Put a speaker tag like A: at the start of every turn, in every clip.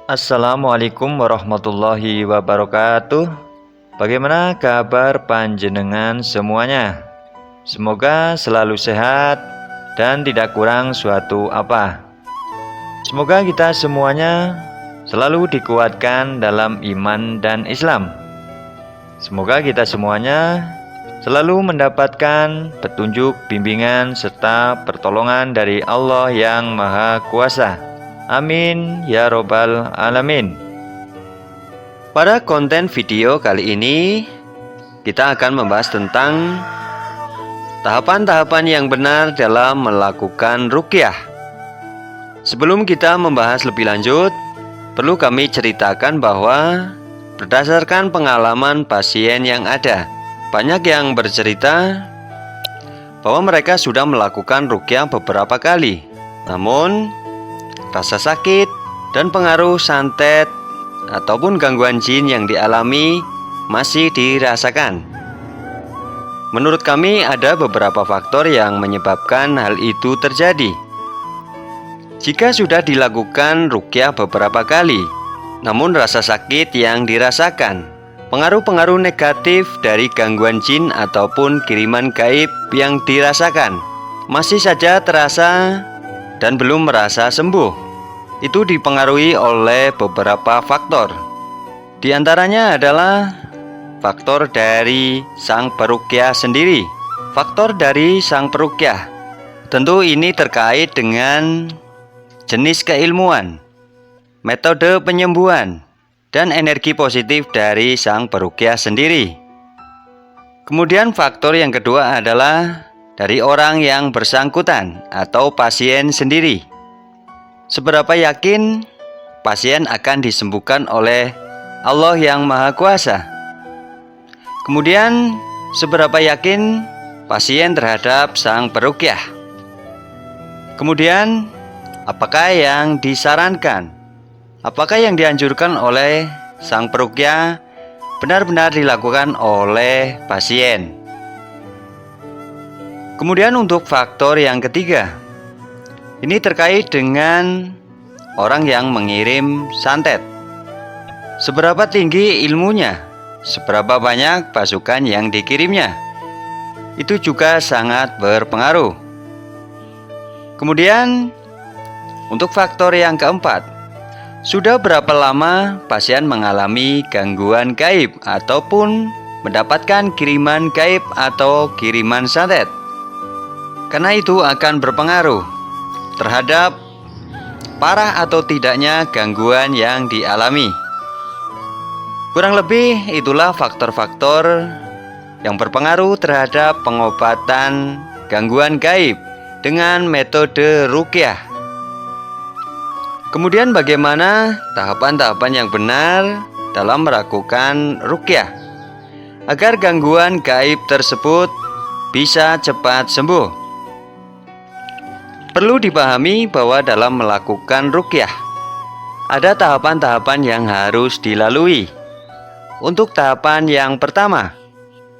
A: Assalamualaikum warahmatullahi wabarakatuh. Bagaimana kabar panjenengan semuanya? Semoga selalu sehat dan tidak kurang suatu apa. Semoga kita semuanya selalu dikuatkan dalam iman dan Islam. Semoga kita semuanya selalu mendapatkan petunjuk, bimbingan, serta pertolongan dari Allah yang Maha Kuasa. Amin ya robbal alamin. Pada konten video kali ini kita akan membahas tentang tahapan-tahapan yang benar dalam melakukan ruqyah. Sebelum kita membahas lebih lanjut, perlu kami ceritakan bahwa berdasarkan pengalaman pasien yang ada, banyak yang bercerita bahwa mereka sudah melakukan ruqyah beberapa kali, namun rasa sakit dan pengaruh santet ataupun gangguan jin yang dialami masih dirasakan. Menurut kami ada beberapa faktor yang menyebabkan hal itu terjadi. Jika sudah dilakukan ruqyah beberapa kali, namun rasa sakit yang dirasakan, pengaruh-pengaruh negatif dari gangguan jin ataupun kiriman gaib yang dirasakan masih saja terasa dan belum merasa sembuh, itu dipengaruhi oleh beberapa faktor. Di antaranya adalah faktor dari sang peruqyah sendiri. Faktor dari sang peruqyah tentu ini terkait dengan jenis keilmuan, metode penyembuhan, dan energi positif dari sang peruqyah sendiri. Kemudian faktor yang kedua adalah dari orang yang bersangkutan atau pasien sendiri. Seberapa yakin pasien akan disembuhkan oleh Allah yang Maha Kuasa? Kemudian, seberapa yakin pasien terhadap sang peruqyah? Kemudian, apakah yang disarankan? Apakah yang dianjurkan oleh sang peruqyah benar-benar dilakukan oleh pasien? Kemudian untuk faktor yang ketiga, ini terkait dengan orang yang mengirim santet. Seberapa tinggi ilmunya, seberapa banyak pasukan yang dikirimnya, itu juga sangat berpengaruh. Kemudian untuk faktor yang keempat, sudah berapa lama pasien mengalami gangguan gaib ataupun mendapatkan kiriman gaib atau kiriman santet. Karena itu akan berpengaruh terhadap parah atau tidaknya gangguan yang dialami. Kurang lebih itulah faktor-faktor yang berpengaruh terhadap pengobatan gangguan gaib dengan metode ruqyah. Kemudian bagaimana tahapan-tahapan yang benar dalam melakukan ruqyah agar gangguan gaib tersebut bisa cepat sembuh? Perlu dipahami bahwa dalam melakukan ruqyah ada tahapan-tahapan yang harus dilalui. Untuk tahapan yang pertama,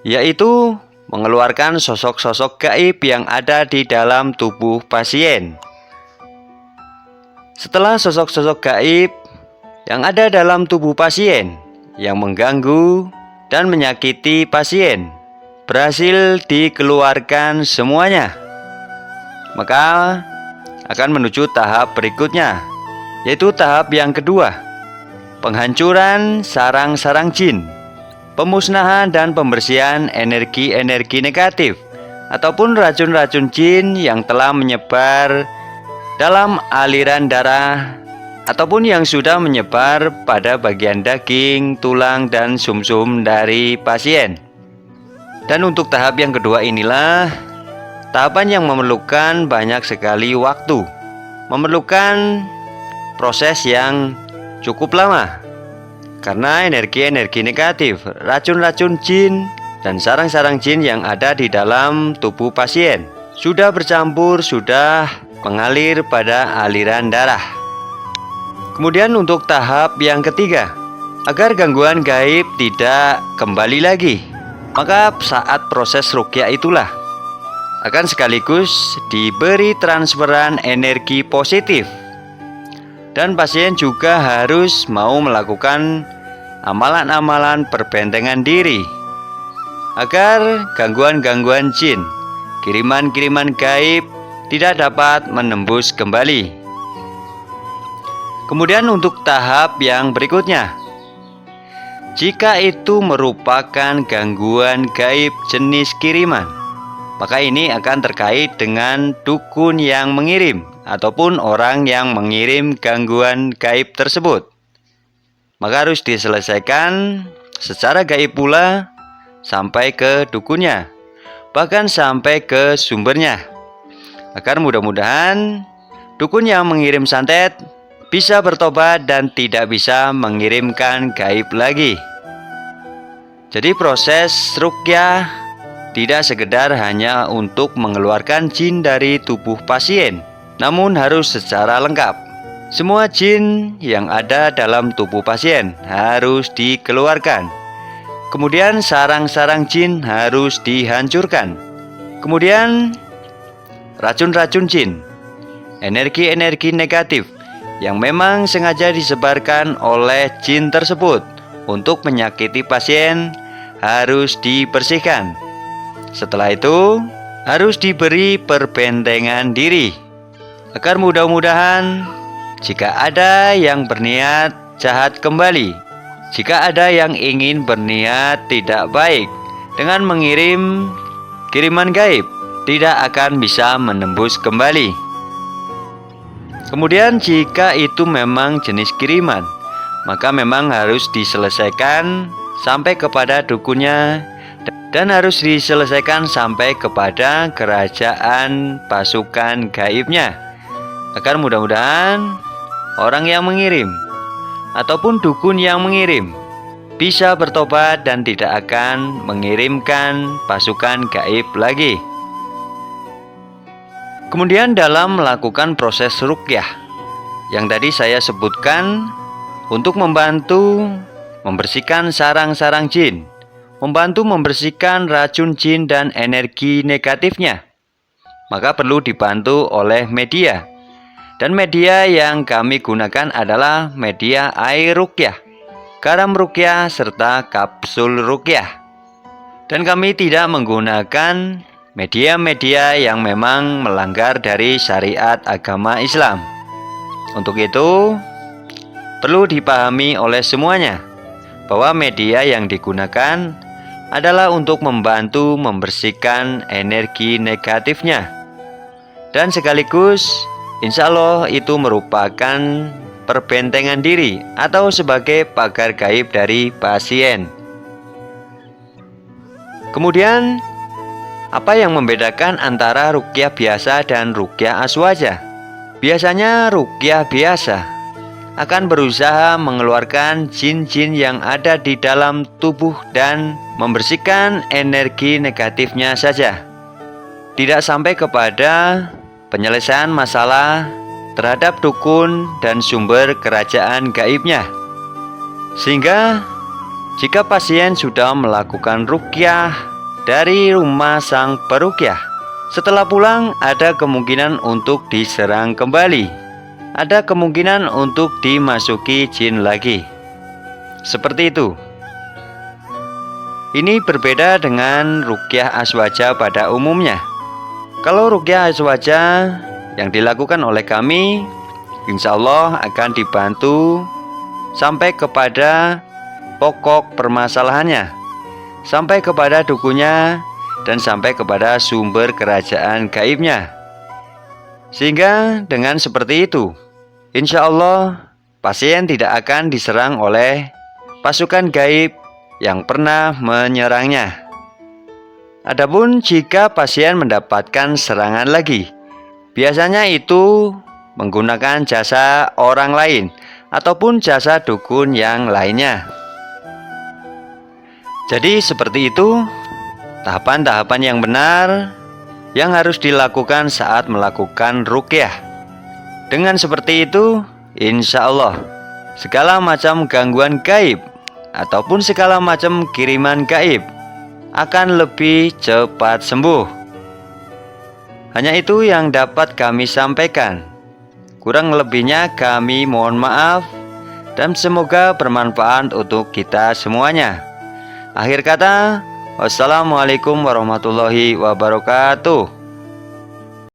A: yaitu mengeluarkan sosok-sosok gaib yang ada di dalam tubuh pasien. Setelah sosok-sosok gaib yang ada dalam tubuh pasien yang mengganggu dan menyakiti pasien berhasil dikeluarkan semuanya, maka akan menuju tahap berikutnya, yaitu tahap yang kedua, penghancuran sarang-sarang jin, pemusnahan dan pembersihan energi-energi negatif ataupun racun-racun jin yang telah menyebar dalam aliran darah ataupun yang sudah menyebar pada bagian daging, tulang, dan sumsum dari pasien. Dan untuk tahap yang kedua inilah tahapan yang memerlukan banyak sekali waktu, memerlukan proses yang cukup lama, karena energi-energi negatif, racun-racun jin, dan sarang-sarang jin yang ada di dalam tubuh pasien sudah bercampur, sudah mengalir pada aliran darah. Kemudian untuk tahap yang ketiga, agar gangguan gaib tidak kembali lagi, maka saat proses ruqyah itulah akan sekaligus diberi transferan energi positif Dan pasien juga harus mau melakukan amalan-amalan perbentengan diri agar gangguan-gangguan jin, kiriman-kiriman gaib tidak dapat menembus kembali. Kemudian untuk tahap yang berikutnya, jika itu merupakan gangguan gaib jenis kiriman, maka ini akan terkait dengan dukun yang mengirim ataupun orang yang mengirim gangguan gaib tersebut. Maka harus diselesaikan secara gaib pula sampai ke dukunnya, bahkan sampai ke sumbernya, agar mudah-mudahan dukun yang mengirim santet bisa bertobat dan tidak bisa mengirimkan gaib lagi. Jadi proses ruqyah tidak sekedar hanya untuk mengeluarkan jin dari tubuh pasien, namun harus secara lengkap. Semua jin yang ada dalam tubuh pasien harus dikeluarkan. Kemudian sarang-sarang jin harus dihancurkan. Kemudian racun-racun jin, energi-energi negatif yang memang sengaja disebarkan oleh jin tersebut untuk menyakiti pasien harus dibersihkan. Setelah itu harus diberi perbentengan diri, agar mudah-mudahan jika ada yang berniat jahat kembali, jika ada yang ingin berniat tidak baik dengan mengirim kiriman gaib, tidak akan bisa menembus kembali. Kemudian jika itu memang jenis kiriman, maka memang harus diselesaikan sampai kepada dukunnya dan harus diselesaikan sampai kepada kerajaan pasukan gaibnya, agar mudah-mudahan orang yang mengirim ataupun dukun yang mengirim bisa bertobat dan tidak akan mengirimkan pasukan gaib lagi. Kemudian dalam melakukan proses ruqyah yang tadi saya sebutkan, untuk membantu membersihkan sarang-sarang jin, membantu membersihkan racun jin dan energi negatifnya, maka perlu dibantu oleh media. Dan media yang kami gunakan adalah media air ruqyah, garam ruqyah, serta kapsul ruqyah. Dan kami tidak menggunakan media-media yang memang melanggar dari syariat agama Islam. Untuk itu perlu dipahami oleh semuanya bahwa media yang digunakan adalah untuk membantu membersihkan energi negatifnya, dan sekaligus insya Allah itu merupakan perbentengan diri atau sebagai pagar gaib dari pasien. Kemudian apa yang membedakan antara ruqyah biasa dan ruqyah aswaja? Biasanya ruqyah biasa akan berusaha mengeluarkan jin-jin yang ada di dalam tubuh dan membersihkan energi negatifnya saja, tidak sampai kepada penyelesaian masalah terhadap dukun dan sumber kerajaan gaibnya. Sehingga jika pasien sudah melakukan ruqyah dari rumah sang peruqyah, setelah pulang ada kemungkinan untuk diserang kembali, ada kemungkinan untuk dimasuki jin lagi. Seperti itu. Ini berbeda dengan ruqyah aswaja pada umumnya. Kalau ruqyah aswaja yang dilakukan oleh kami, insya Allah akan dibantu sampai kepada pokok permasalahannya, sampai kepada dukunya, dan sampai kepada sumber kerajaan gaibnya. Sehingga dengan seperti itu, insya Allah pasien tidak akan diserang oleh pasukan gaib yang pernah menyerangnya. Adapun jika pasien mendapatkan serangan lagi, biasanya itu menggunakan jasa orang lain ataupun jasa dukun yang lainnya. Jadi seperti itu tahapan-tahapan yang benar yang harus dilakukan saat melakukan ruqyah. Dengan seperti itu, insya Allah segala macam gangguan gaib ataupun segala macam kiriman gaib akan lebih cepat sembuh. Hanya itu yang dapat kami sampaikan.
B: Kurang lebihnya kami mohon maaf, dan semoga bermanfaat untuk kita semuanya. Akhir kata, wassalamualaikum warahmatullahi wabarakatuh.